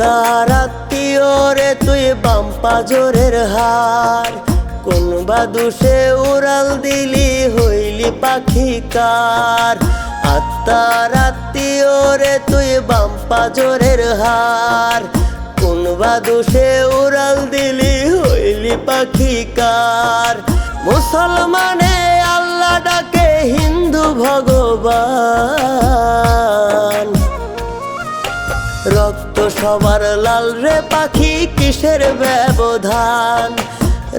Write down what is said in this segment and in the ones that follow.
আত্মার আত্মীয় রে তুই বাম পাজরের হার, কোন বা দুষে উড়াল দিলি হইলি পাখি কার। আত্মার আত্মীয় রে তুই বাম পাজরের হার, কোন বা দুষে উড়াল দিলি হইলি পাখি কার। মুসলমানে আল্লাহ ডাকে হিন্দু ভগবান, রক্ত সবার লাল রে পাখি কিসের ব্যবধান।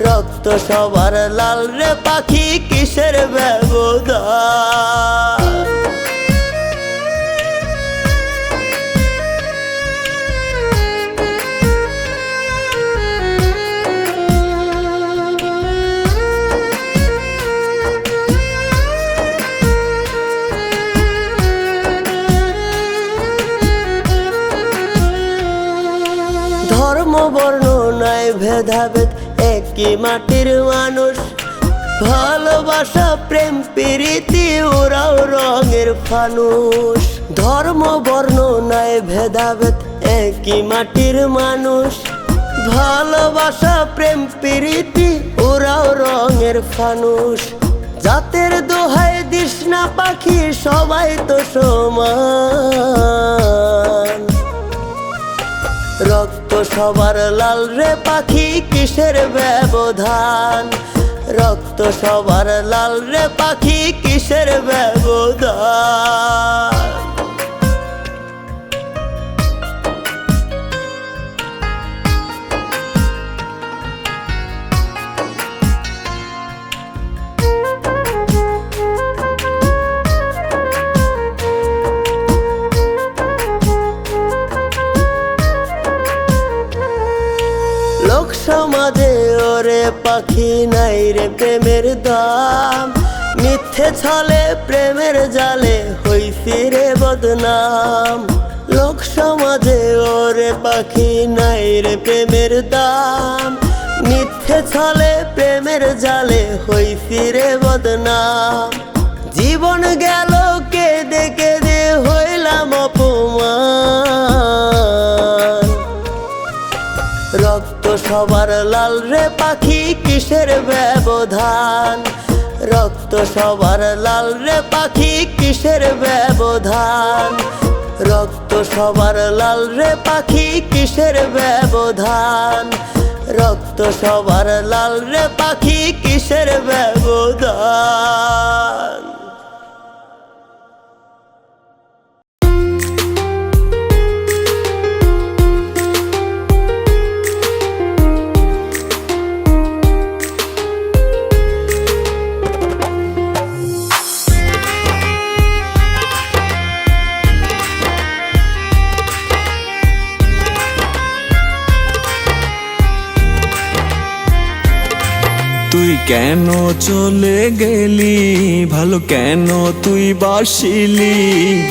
রক্ত সবার লাল রে পাখি কিসের ব্যবধান। ধর্ম বর্ণ নাই ভেদাভেদ, একই মাটির মানুষ। ভালোবাসা প্রেম প্রীতি ওরাও রঙের ফানুষ। ধর্ম বর্ণ নাই ভেদাভেদ, একই মাটির মানুষ। ভালোবাসা প্রেম প্রীতি ওরাও রঙের ফানুষ। জাতের দোহাই দিস না পাখি সবাই তো সমান। রক্ত সবার লাল রে পাখি কিসের ব্যবধান। রক্ত সবার লাল রে পাখি কিসের ব্যবধান। লোক সমাজে ওরে পাখি নাই রে প্রেমের দাম। মিথ্যে ছলে প্রেমের জালে হইছি রে বদনাম। লোক সমাজে ওরে পাখি নাই রে প্রেমের দাম। মিথ্যে ছলে প্রেমের জালে হইছি রে বদনাম। জীবন গেল কেঁদে কেঁদে হইলাম অপমান। রক্ত সবার লাল রে পাখি কিসের ব্যবধান। রক্ত সবার লাল রে পাখি কিসের ব্যবধান। রক্ত সবার লাল রে পাখি কিসের ব্যবধান। রক্ত সবার লাল রে পাখি কিসের ব্যবধান। তুই কেন চলে গেলি, ভালো কেন তুই বাসিলি।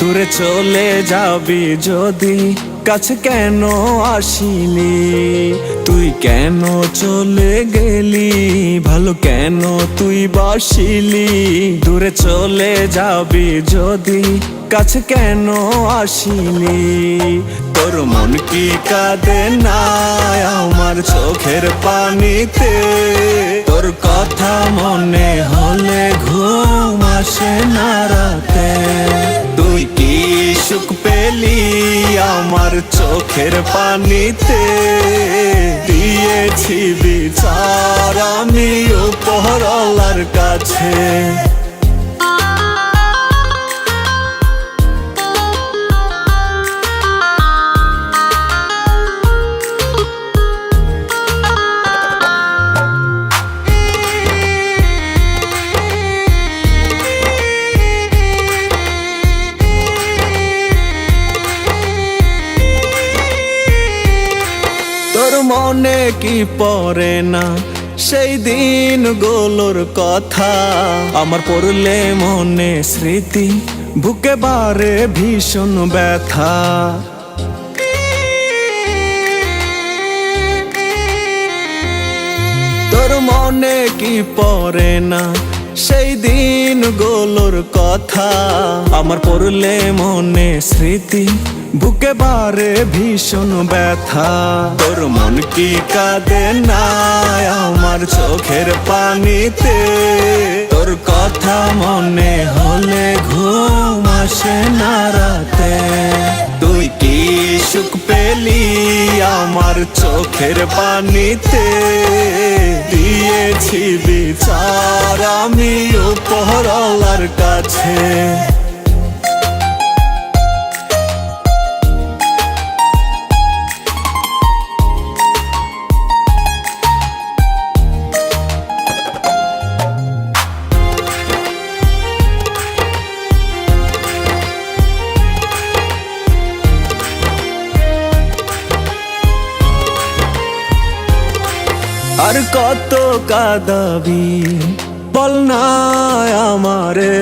দূরে চলে যাবি যদি, কাছে কেন আসিলি। তুই কেন চলে গেলি, ভালো কেন তুই বাসিলি। দূরে চলে যাবি যদি, কাছে কেন আসিলি। তোর মন কি কাঁদে না আমার চোখের পানিতে। তোর কথা মনে হলে ঘুম আসে না রাতে। তুই কি সুখ পেলি আমার চোখের পানিতে। দিয়েছি বিচার আমি উপরওয়ালার কাছে। তোর মনে কি পড়ে না সেই দিনগুলোর কথা। আমার পড়লে মনে স্মৃতি, বুকে বারে ভীষণ ব্যথা। তোর মনে কি পড়ে না সেই দিন গুলোর কথা আমার পড়লে মনে স্মৃতি বুকে বারে ভীষণ ব্যথা তোর মন কি কাঁদে না আমার চোখের পানিতে তোর কথা মনে হলে ঘুম আসে না রাতে তুই কি সুখ পেলি আমার চোখের পানিতে দিয়েছি বিচার আমি উপরওয়ালার কাছে আর কত কাঁদাবি বল না আমারে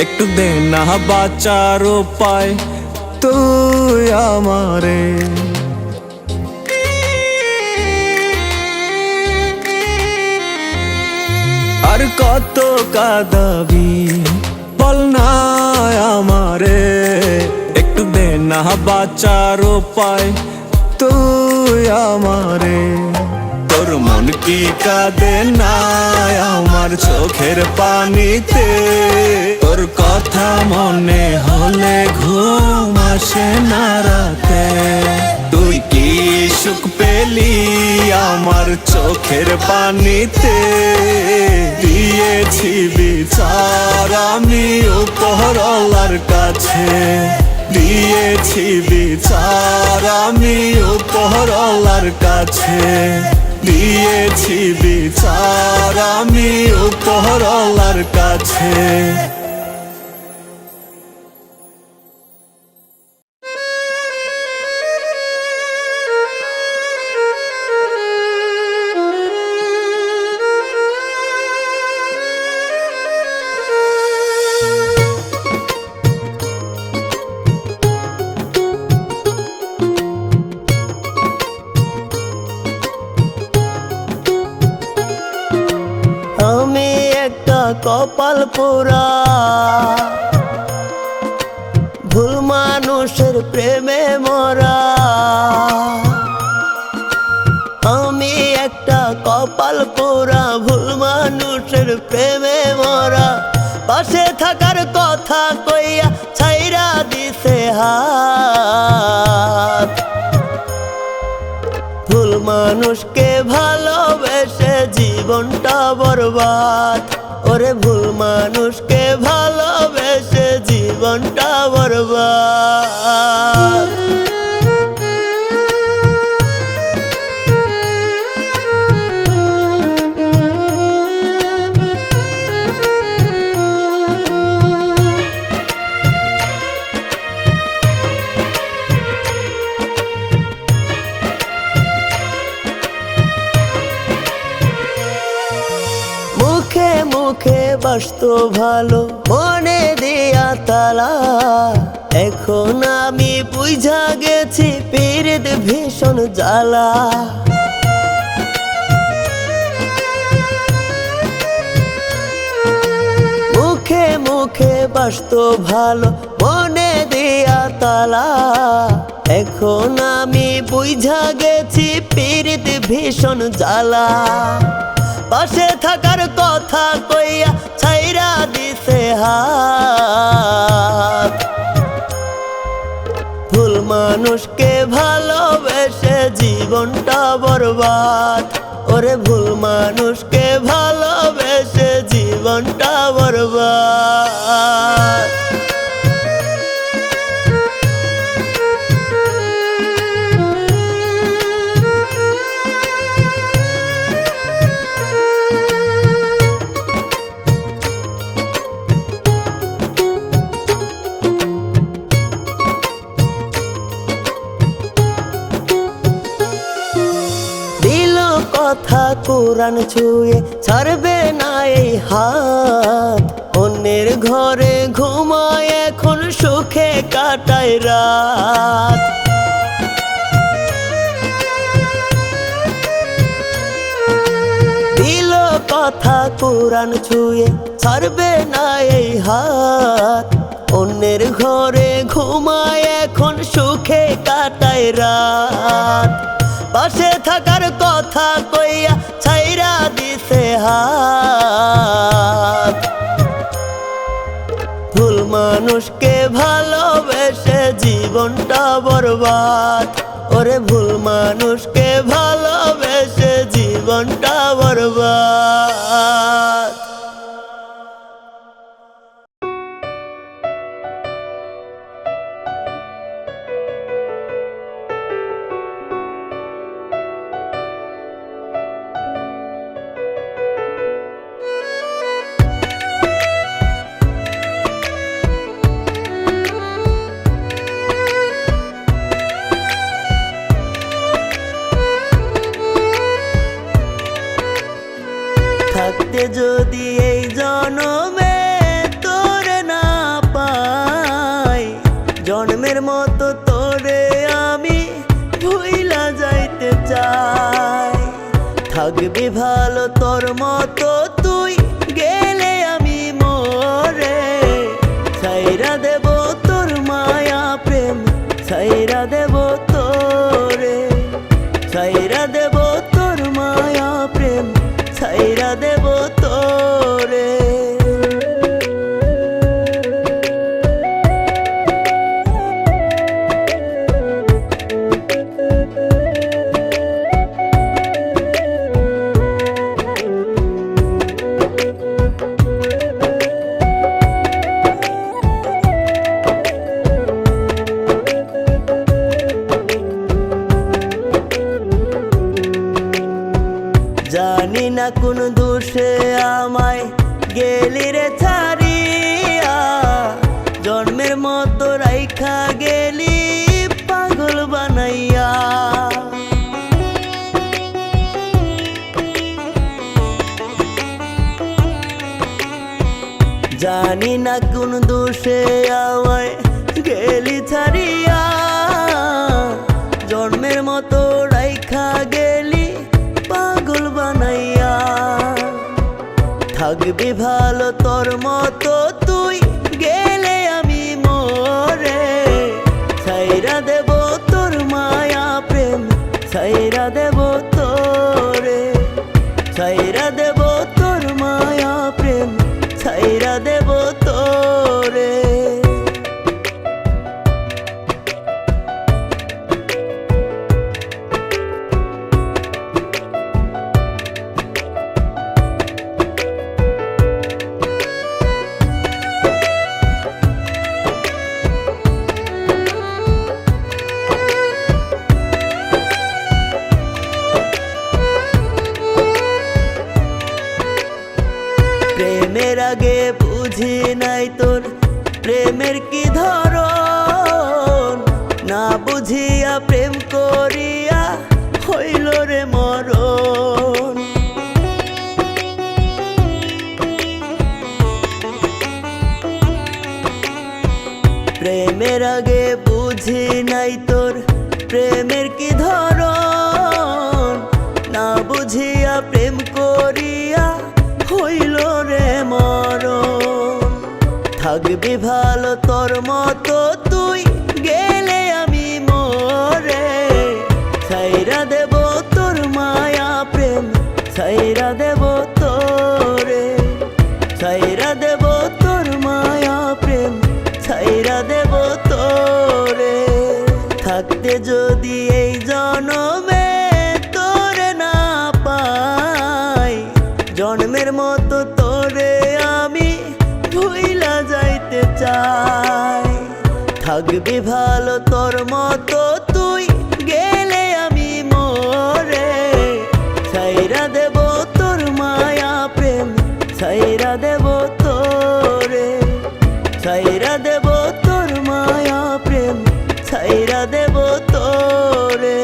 একটু দে না বাঁচার উপায় তুই আমারে আর কত কাঁদাবি বল না আমারে একটু দে না বাঁচার উপায় তুই আমারে তোর মন কি কাঁদে না আমার চোখের পানিতে তোর কথা মনে হলে ঘুম আসে না রাতে তুই কি সুখ পেলি আমার চোখের পানিতে দিয়েছি বিচার আমি উপরওয়ালার কাছে দিয়েছি বিচার আমি উপরওয়ালার কাছে দিয়েছি বিচার আমি উপরওয়ালার কাছে আমি একটা কপাল পোড়া ভুল মানুষের প্রেমে মরা আমি একটা কপাল পোড়া ভুল মানুষের প্রেমে মরা পাশে থাকার কথা কইয়া ছাইরা দিছে হাত ভুল মানুষকে ভালোবেসে জীবনটা বরবাদ ওরে ভুল মানুষকে ভালোবেসে জীবনটা বরবাদ মুখে মুখে বাসতো ভালো মনে দিয়া তালা এখন আমি বুঝা গেছি পীড়িত ভীষণ জ্বালা মুখে মুখে বাসতো ভালো মনে দিয়া তালা এখন আমি বুঝা গেছি পীড়িত ভীষণ জ্বালা পাশে থাকার কথা কইয়া ছাইরা দিছে হাত ভুল মানুষকে ভালোবেসে জীবনটা বরবাদ ওরে ভুল মানুষকে ভালোবেসে জীবনটা বরবাদ কথা কোরআন ছুঁয়ে ছাড়বে না এই হাত অন্যের ঘরে ঘুমায় এখন সুখে কাটায় রাত দিল কথা কোরআন ছুঁয়ে ছাড়বে না এই হাত। অন্যের ঘরে ঘুমায় এখন সুখে কাটায় রাত। পাশে থাকার কথা কইয়া ছাইরা দিছে হাত। ভুল মানুষকে ভালোবেসে জীবনটা বরবাদ। ওরে ভুল মানুষকে ভালোবেসে জীবনটা বরবাদ। থাকতে যদি এই জনমে তোরে না পাই, জন্মের মতো তোরে আমি ভুইলা যাইতে চাই। থাকবি ভালো তোর মতো তুই গেলে আমি মরে। ছাইরা দেব তোর মায়া প্রেম, ছাইরা দেব তোরে। ছাইরা দেব তোর মায়া প্রেম, ছাইরা দেব তোরে। জানি না কোন দোষে আমায় গেলি রে ছাড়িয়া। জন্মের মতো রাইখা গেলি পাগল বানাইয়া। জানি না কোন দোষে আমায় গেলি ছাড়িয়া। জন্মের মতো রাইখা গেলি পাগল বানাইয়া। থাকবি ভালো তোর মতো তুই গেলে আমি মরে। ছাইরা দেব তোর মায়া প্রেম, ছাইরা দেব তোরে। ছাইরা দেব তোর মায়া প্রেম, ছাইরা দেব তোরে। প্রেমের আগে বুঝি নাই তোর প্রেমের কি ধরন। না বুঝিয়া প্রেম করিয়া হইল রে মরণ। প্রেমের আগে বুঝি নাই তোর প্রেমের কি ধরন। না বুঝিয়া প্রেম করিয়া হইল রে মরণ। থাকবি ভালো তোর মতো তুই গেলে আমি মরে। ছাইরা দেব তোর মায়া প্রেম, ছাইরা দেব তোরে। ছাইরা দেব তোর মায়া প্রেম, ছাইরা দেব তোরে। থাকতে যদি এই জনমে তোরে না পাই, জন্মের মতো তোরে আমি ভুইলা যাইতে চাই। থাকবি ভালো তোর মতো তুই গেলে আমি মরে। ছাইরা দেব তোর মায়া প্রেম, ছাইরা দেব তোরে। ছাইরা দেব তোর মায়া প্রেম, ছাইরা দেব তোরে।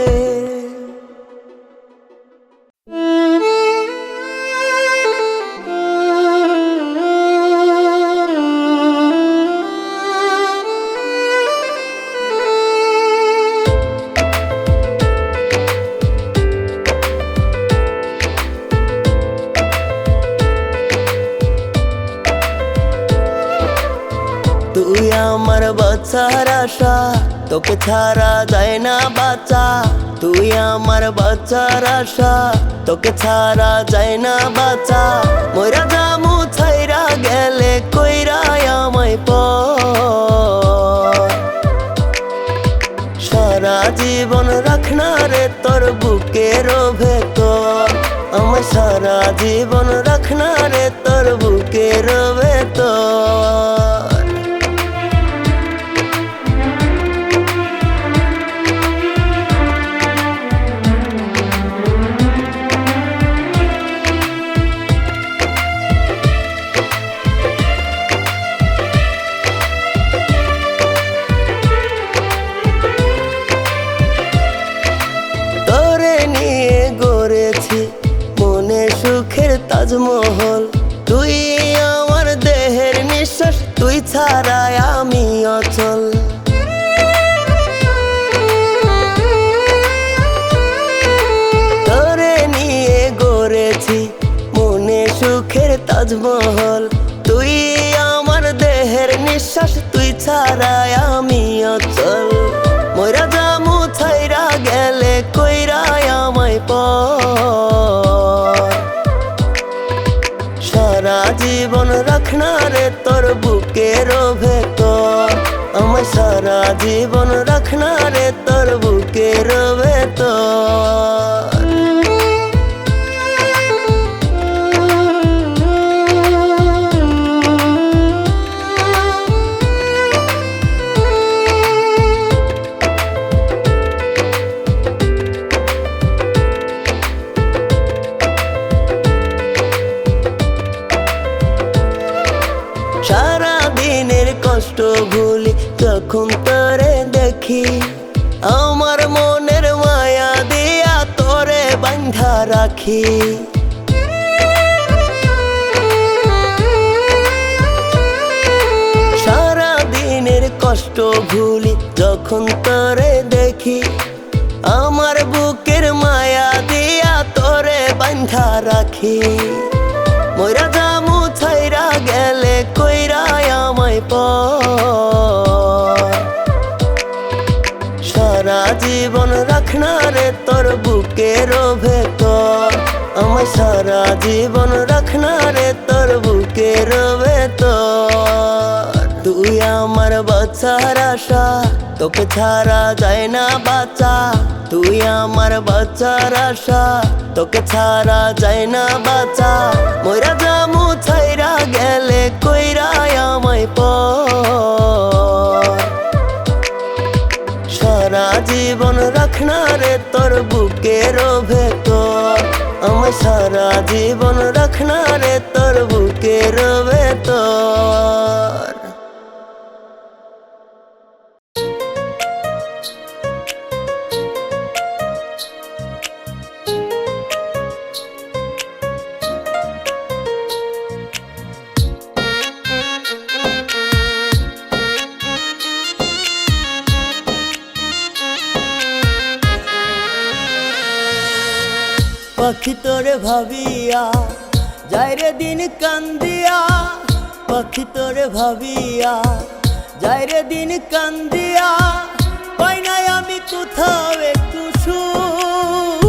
তুই আমার বাঁচার আশা, তোকে ছাড়া যায় না বাঁচা। তুই আমার বাঁচার আশা, তোকে ছাড়া যায় না বাঁচা। মইরা জামু ছাইরা গেলে কইরা আমায় পর। সারা জীবন রাখনা রে তোর বুকের ভেতর, আমায় সারা জীবন রাখনা রে তোর বুকের ভেতর। তোরে নিয়ে গড়েছি মনে সুখের তাজমহল। তুই আমার দেহের নিঃশ্বাস, তুই ছাড়া আমি অচল। তোরে নিয়ে গড়েছি মনে সুখের তাজমহল। তুই আমার দেহের নিঃশ্বাস, তুই ছাড়া আমি অচল। মইরা জামু ছাইরা গেলে কইরা আমায় পর। সারা জীবন রাখনা রে তোর বুকের ভেতর, আমায় সারা জীবন রাখনা রে তোর বুকের ভেতর। সারা দিনের কষ্ট ভুলি যখন তোরে দেখি, আমার মনের মায়া দিয়া তোরে বাঁধা রাখি। সারা দিনের কষ্ট ভুলি যখন তোরে দেখি, আমার বুকের মায়া দিয়া তোরে বাঁধা রাখি। মইরা জামু ছাইরা গেলে কইরা আমায় পর। সারা জীবন রাখনা রে তোর বুকের ভেতর, আমায় সারা জীবন রাখনা রে তোর বুকের ভেতর। তুই আমার বাঁচার আশা, তোকে ছাড়া যায় না বাঁচা। তুই আমার বাঁচার আশা, তোকে ছাড়া যায় না বাঁচা। মইরা জামু ছাইরা গেলে কইরা আমায় পর। সারা জীবন রাখনা রে তোর বুকের ভেতর, আমায় সারা জীবন রাখনা রে তোর বুকের ভেতর। পাখি তোরে ভাবিয়া যায় রে দিন কান্দিয়া। পাখি তোরে ভাবিয়া যায় রে দিন কান্দিয়া। পাই নাই আমি কোথাও একটু সুখ,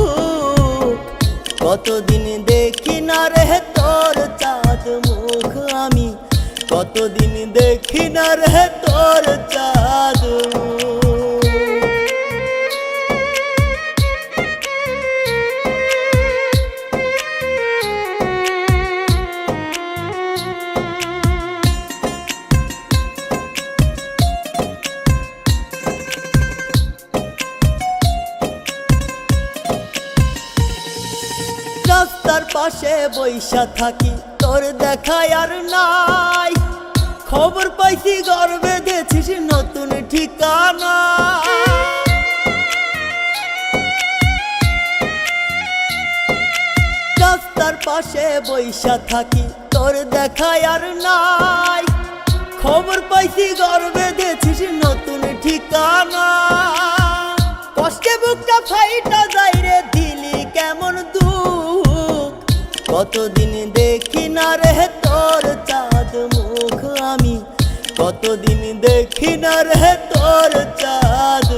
কতদিন দেখি না রে তোর চাঁদ মুখ আমি। কতদিন দেখি না রে তোর চাঁদ মুখ। রাস্তার পাশে বইসা থাকি, তোর দেখা আর নাই। খবর পাইছি ঘর বেঁধেছিস নতুন ঠিকানা। রাস্তার পাশে বইসা থাকি, তোর দেখা আর নাই। খবর পাইছি ঘর বেঁধেছিস নতুন ঠিকানা। কষ্টে বুকটা ফাইটা যায় রে, দিলি কেমন দুঃখ। কতদিন দেখি না রে তোর চাঁদ মুখ আমি। কতদিন দেখি না রে তোর চাঁদ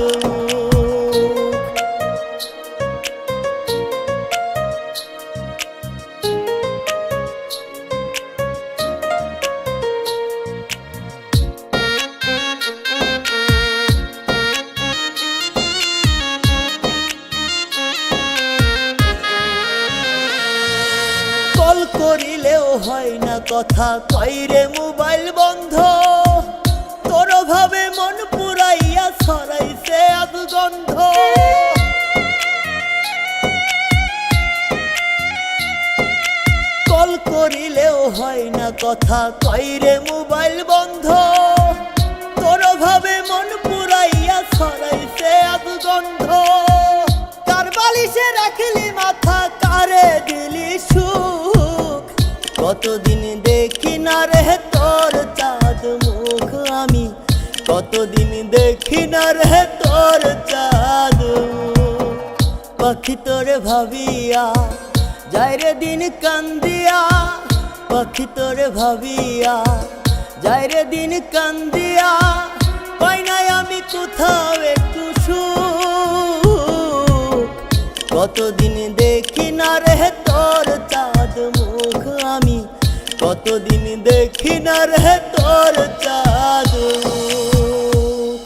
কল করিলেও হয় না কথা, কইরে মোবাইল বন্ধ। তোর ভাবে মন পুরাইয়া ছড়াইছে আগুগন্ধ। কল করিলেও হয় না কথা, কইরে মোবাইল বন্ধ। তোর ভাবে মন পুরাইয়া ছড়াইছে আগুগন্ধ। কার বালিশে রাখলি মাথা, কারে দিলি সুখ। কতদিন দেখি না রে তোর চাঁদ মুখ আমি, কতদিন দেখি না রে তোর চাঁদ মুখ। পাখি তোরে ভাবিয়া যায় রে দিন কান্দিয়া, পাখি তোরে ভাবিয়া যায় রে দিন কান্দিয়া। পাই নাই আমি কোথাও একটু সুখ। কতদিন দেখি না রে তোর চাঁদ মুখ আমি, কতদিন দেখি না রে তোর চাঁদ মুখ।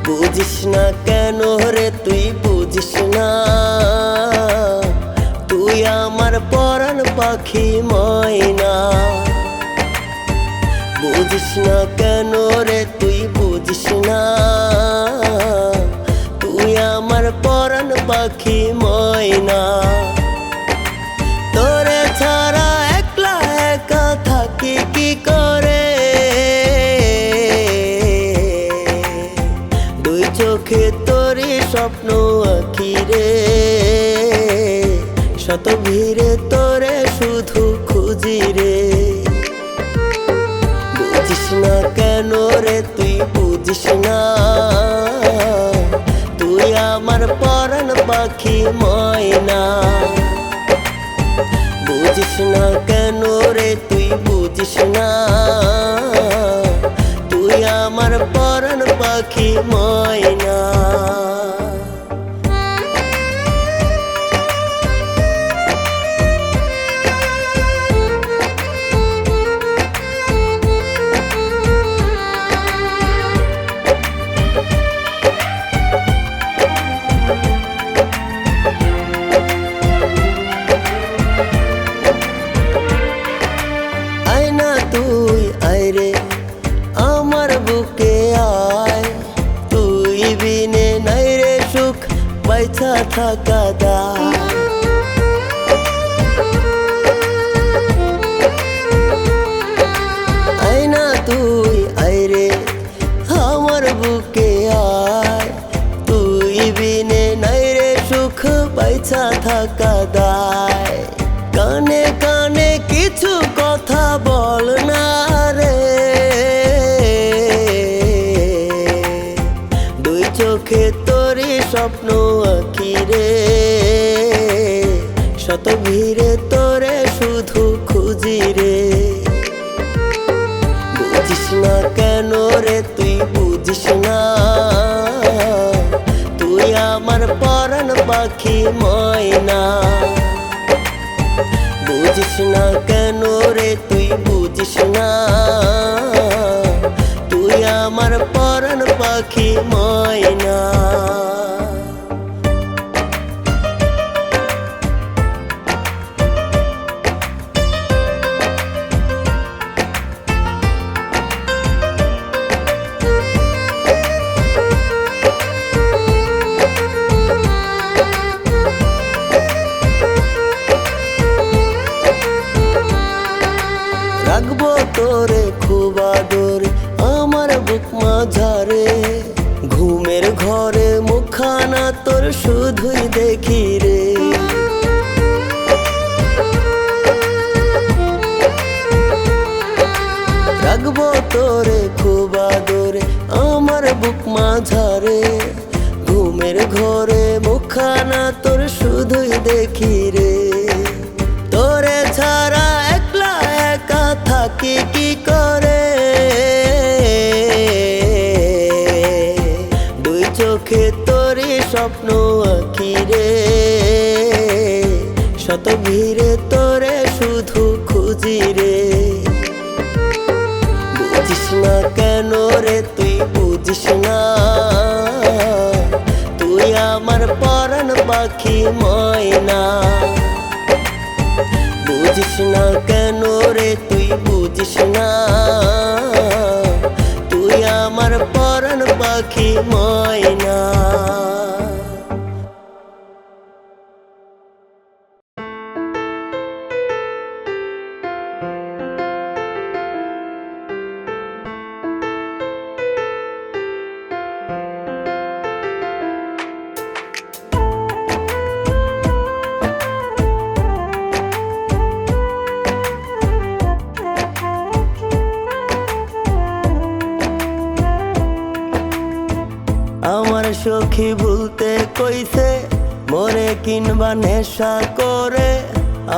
বুঝিস না কেন রে তুই বুঝিস না, তুই আমার পরাণ পাখি ময়না। বুঝিস না কেন রে তুই বুঝিস না, তুই আমার পরাণ পাখি ময়না। তোরে ছাড়া একলা একা থাকি কি করে, চোখে তোরে স্বপ্ন আঁকি রে। শত ভিড়ে তোরে শুধু খুঁজি রে। বুঝিস না কেন রে তুই বুঝিস না, তুই আমার পরাণ পাখি ময়না। বুঝিস না কেন রে তুই বুঝিস না, তুই আমার পরাণ পাখি ময়না। আয় না তুই আয় রে আমার বুকে আয়, তুই বিনে নাই রে সুখ বাইছা থাকা দায়। আয় না তুই আয় রে আমার বুকে আয়, তুই বিনে নাই রে সুখ বাইছা থাকা দায়। কানে কানে কিছু কথা বল না রে, দুই চোখে তোরে স্বপ্ন আঁকি রে। শত ভিড়ে তোরে শুধু খুঁজি রে। বুঝিস না কেন রে তুই বুঝিস না, তুই আমার পরাণ পাখি ময়না। বুঝিস না কেন রে তুই বুঝিস না, তুই আমার পরাণ পাখি ময়না। রাখবো তোরে খুব আদরে আমার বুক মাঝারে, ঘুমের ঘরে মুখ শুধুই দেখি রে। রাখবো তোরে খুব আদরে আমার বুক মাঝারে, ঘুমের ঘরে মুখখানা তোর শুধুই দেখি রে। তোরে ছাড়া একলা একা থাকি কি করে, দুই চোখে তোরে স্বপ্ন আঁকি রে। শত ভিড়ে তোরে শুধু খুঁজি রে। বুঝিস না কেন রে তুই বুঝিস না, তুই আমার পরাণ পাখি ময়না। বুঝিস না কেন রে তুই বুঝিস না, তুই আমার পরাণ পাখি ময়না। আমার সখী ভুলতে কইছে মোরে কিনবা নেশা করে।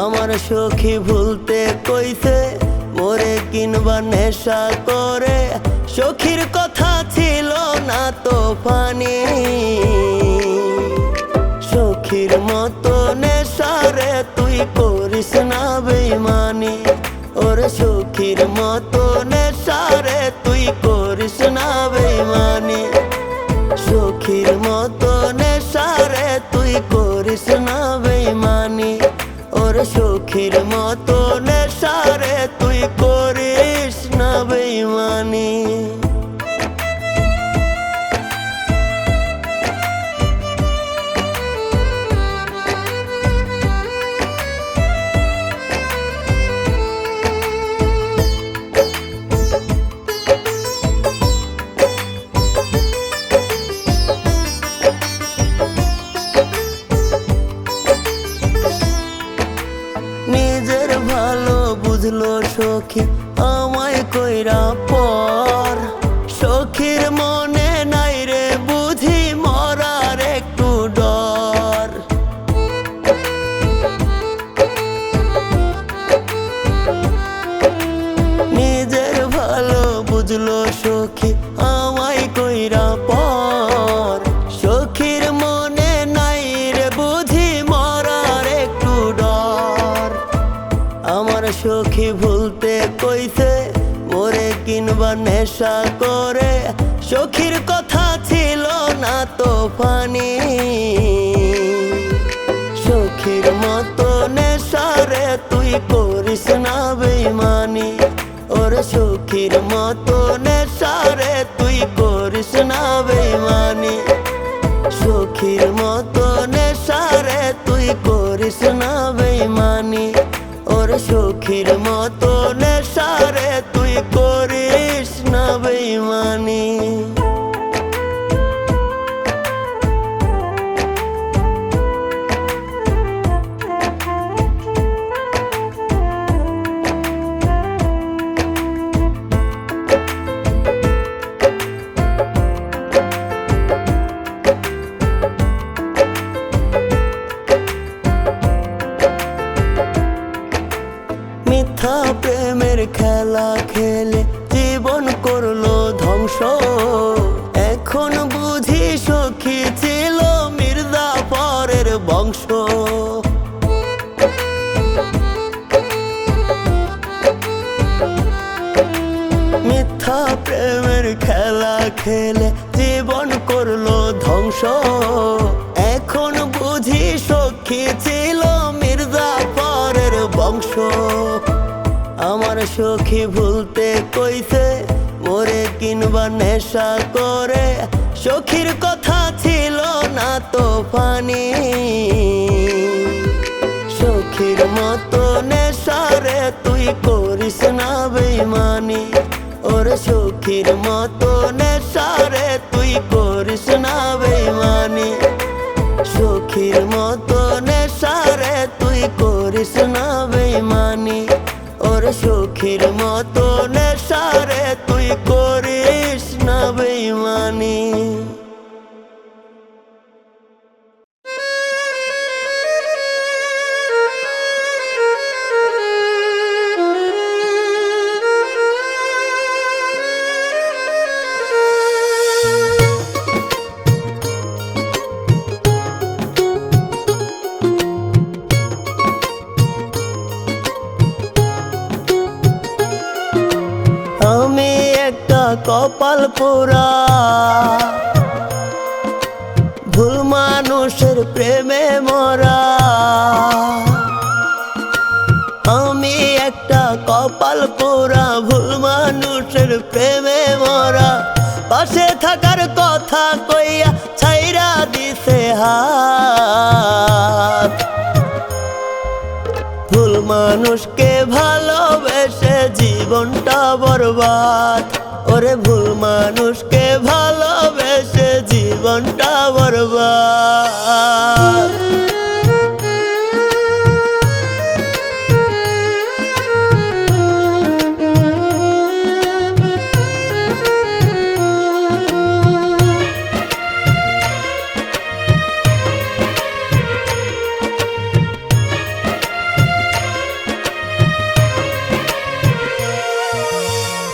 আমার সখী ভুলতে কইছে মোরে কিনবা নেশা করে। সখীর কথা ছিল না তো পানি, সখীর মতো নেশারে তুই করিস না বেইমানি। ওরে সখীর মতো নেশারে তুই করিস না বেইমানি। সখীর মতো নেশারে তুই করিস না বেইমানি। ওরে সখীর মতো নেশারে তুই করিস না বেইমানি। নিজের ভালো বুঝলো সখী আমায় কইরা পর। সখীর মনে নাই রে বুঝি মরার একটু ডর। নিজের ভালো বুঝলো সখী আমায় কইরা পর। সখীর মনে নাই রে বুঝি মরার একটু ডর। আমার সখী ভুলতে কইছে মোরে কিনবা নেশা করে। সখীর কথা ছিল না তো পানি, সখীর মতো নেশারে তুই করিস না বেইমানি। ওরে সখীর মতো নেশারে তুই করিস না বেইমানি। সখীর মতো নেশারে তুই করিস না বেইমানি। ওরে সখীর মতো নেশারে তুই করিস না বেইমানি। মিথ্যা প্রেমের খেলা খেলে জীবন করলো ধ্বংস। এখন বুঝি সখী ছিল মির্জাফরের বংশ। মিথ্যা প্রেমের খেলা খেলে জীবন করলো ধ্বংস। এখন বুঝি সখী ছিল মির্জাফরের বংশ। আমার সখী ভুলতে কইছে মোরে কিনবা নেশা করে। সখীর কথা ছিল না তো পানি, সখীর মতো নেশারে তুই করিস না বেইমানি। ওরে সখীর মতো নেশারে তুই করিস না বেইমানি। সখীর মতো নেশারে তুই করিস না বেইমানি, ওর সখীর মতো নেশারে তুই করিস না বেইমানি। আমি একটা কপাল পোড়া ভুল মানুষের প্রেমে মরা, আমি একটা কপাল পোড়া ভুল মানুষের প্রেমে মরা। পাশে থাকার কথা কইয়া ছাইরা দিছে হাত, ভুল মানুষকে ভালোবেসে জীবনটা বরবাদ, ওরে ভুল মানুষকে ভালোবেসে জীবনটা বরবাদ।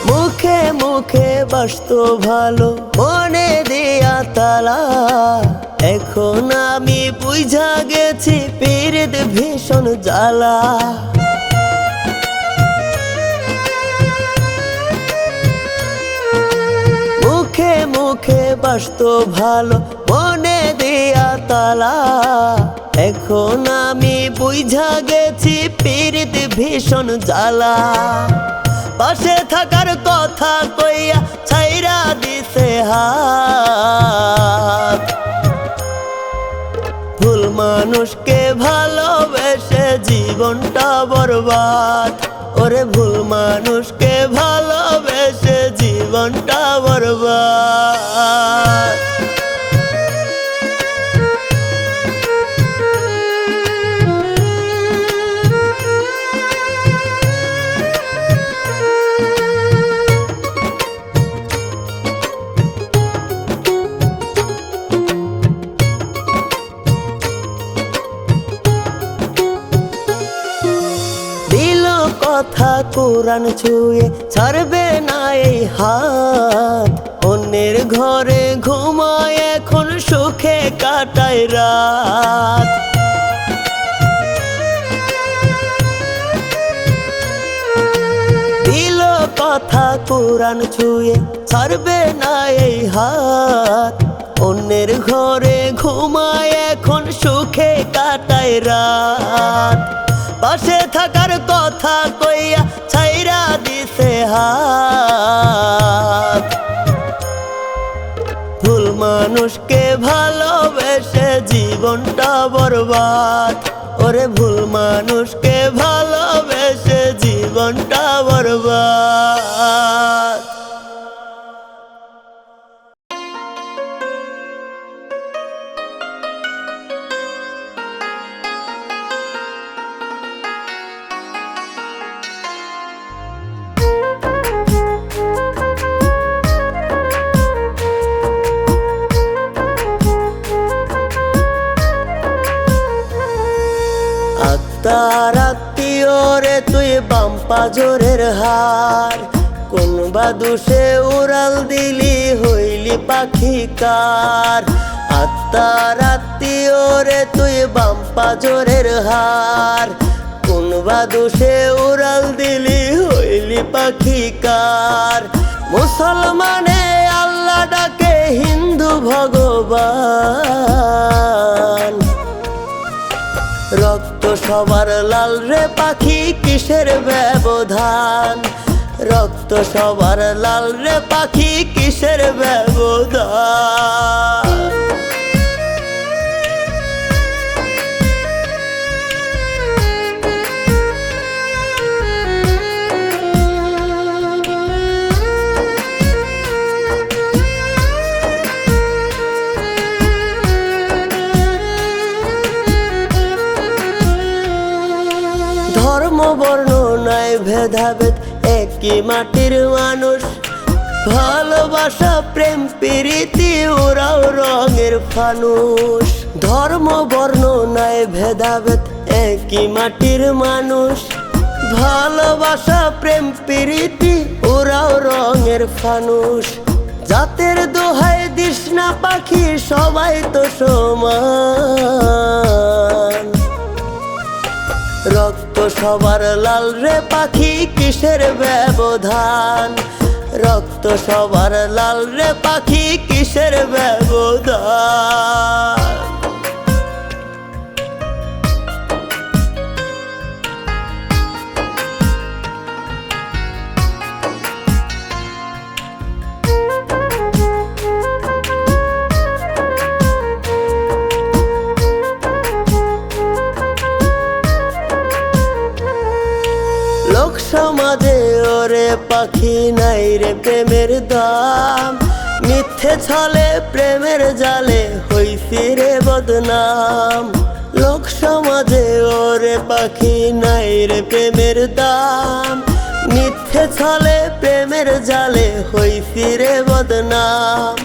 মুখে মুখে বাসতো ভালো মনে দিয়া তালা, এখন আমি বুঝা গেছি পীড়িত ভীষণ জ্বালা। মুখে মুখে বাসতো ভালো মনে দিয়া তালা, এখন আমি বুঝা গেছি পীড়িত ভীষণ জ্বালা। পাশে থাকার কথা কইয়া ছাইরা দিছে হাত, ভুল মানুষকে ভালোবেসে জীবনটা বরবাদ, ওরে ভুল মানুষকে ভালোবেসে জীবনটা বরবাদ। কথা কোরআন ছুঁয়ে ছাড়বে না এই হাত, অন্যের ঘরে ঘুমায় এখন সুখে কাটায় রাত। দিল কথা কোরআন ছুঁয়ে ছাড়বে না এই হাত, অন্যের ঘরে ঘুমায় এখন সুখে কাটায় রাত। পাশে থাকার কথা কইয়া ছাইরা দিছে হাত, ভুল মানুষকে ভালোবেসে জীবনটা বরবাদ, ওরে ভুল মানুষকে ভালোবেসে জীবনটা বরবাদ। তার আত্মীয় রে তুই বাম্পা জোরের হার, কোন বা দুষে উড়াল দিলি হইলি পাখি কার। আত্মার আত্মীয় রে তুই বাম্পা জোরের হার, কোন বা দুষে উড়াল দিলি হইলি পাখি কার। মুসলমানে আল্লাহ ডাকে হিন্দু ভগবান, রক্ত সবার লাল রে পাখি কিসের ব্যবধান, রক্ত সবার লাল রে পাখি কিসের ব্যবধান। বর্ণ নাই ভেদাভেদ, একই মাটির মানুষ। ভালোবাসা প্রেম প্রীতি ওরাও রঙের ফানুষ। ধর্ম বর্ণ নাই ভেদাভেদ, একই মাটির মানুষ। ভালোবাসা প্রেম প্রীতি ওরাও রঙের ফানুষ। জাতের দোহাই দিস না পাখি, সবাই তো সমান। রক্ত সবার লাল রে পাখি, কিসের ব্যবধান? রক্ত সবার লাল রে পাখি, কিসের ব্যবধান? লোক সমাজে ওরে পাখি নাই রে প্রেমের দাম। মিথ্যে ছলে প্রেমের জালে হইছি রে বদনাম। লোক সমাজে ওরে পাখি নাই রে প্রেমের দাম। মিথ্যে ছলে প্রেমের জালে হইছি রে বদনাম।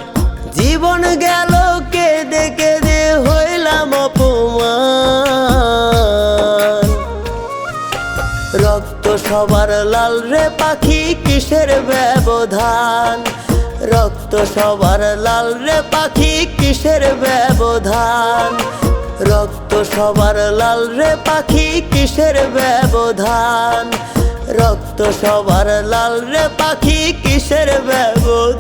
জীবন গেল কেঁদে কেঁদে হইলাম অপমান। রক্ত সবার লাল রে পাখি, কিসের ব্যবধান? রক্ত সবার লাল রে পাখি, কিসের ব্যবধান? রক্ত সবার লাল রে পাখি, কিসের ব্যবধান? রক্ত সবার লাল রে পাখি, কিসের ব্যবধান?